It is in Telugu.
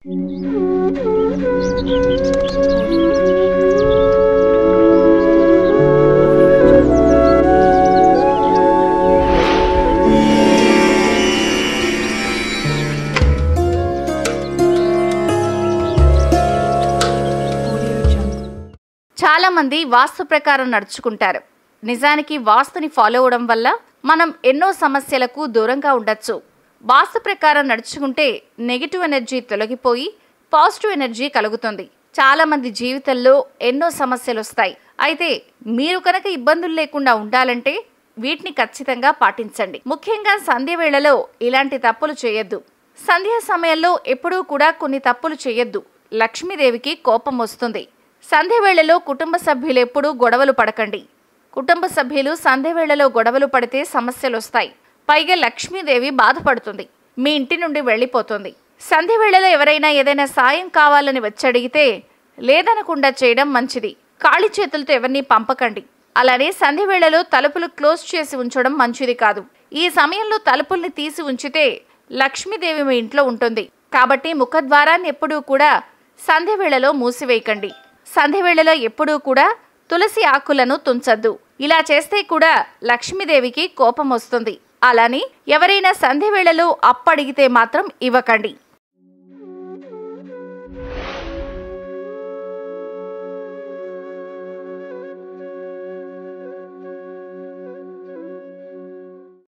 చాలా మంది వాస్తు ప్రకారం నడుచుకుంటారు. నిజానికి వాస్తుని ఫాలో అవడం వల్ల మనం ఎన్నో సమస్యలకు దూరంగా ఉండొచ్చు. వాస్తు ప్రకారం నడుచుకుంటే నెగిటివ్ ఎనర్జీ తొలగిపోయి పాజిటివ్ ఎనర్జీ కలుగుతుంది. చాలా మంది జీవితంలో ఎన్నో సమస్యలు వస్తాయి. అయితే మీరు కనుక ఇబ్బందులు లేకుండా ఉండాలంటే వీటిని ఖచ్చితంగా పాటించండి. ముఖ్యంగా సంధ్య వేళలో ఇలాంటి తప్పులు చేయొద్దు. సంధ్యా సమయంలో ఎప్పుడూ కూడా కొన్ని తప్పులు చేయొద్దు. లక్ష్మీదేవికి కోపం వస్తుంది. సంధ్య వేళలో కుటుంబ సభ్యులు ఎప్పుడూ గొడవలు పడకండి. కుటుంబ సభ్యులు సంధ్య వేళలో గొడవలు పడితే సమస్యలు వస్తాయి. పైగా లక్ష్మీదేవి బాధపడుతుంది, మీ ఇంటి నుండి వెళ్ళిపోతుంది. సంధ్య వేళలో ఎవరైనా ఏదైనా సాయం కావాలని వచ్చి అడిగితే లేదనకుండా చేయడం మంచిది. ఖాళీ చేతులతో ఎవరిని పంపకండి. అలానే సంధ్య వేళలో తలుపులు క్లోజ్ చేసి ఉంచడం మంచిది కాదు. ఈ సమయంలో తలుపుల్ని తీసి ఉంచితే లక్ష్మీదేవి మీ ఇంట్లో ఉంటుంది. కాబట్టి ముఖద్వారాన్ని ఎప్పుడూ కూడా సంధ్య వేళలో మూసివేయకండి. సంధ్య వేళలో ఎప్పుడూ కూడా తులసి ఆకులను తుంచద్దు. ఇలా చేస్తే కూడా లక్ష్మీదేవికి కోపం వస్తుంది. అలానే ఎవరైనా సంధ్య వేళలో అప్పు అడిగితే మాత్రం ఇవ్వకండి.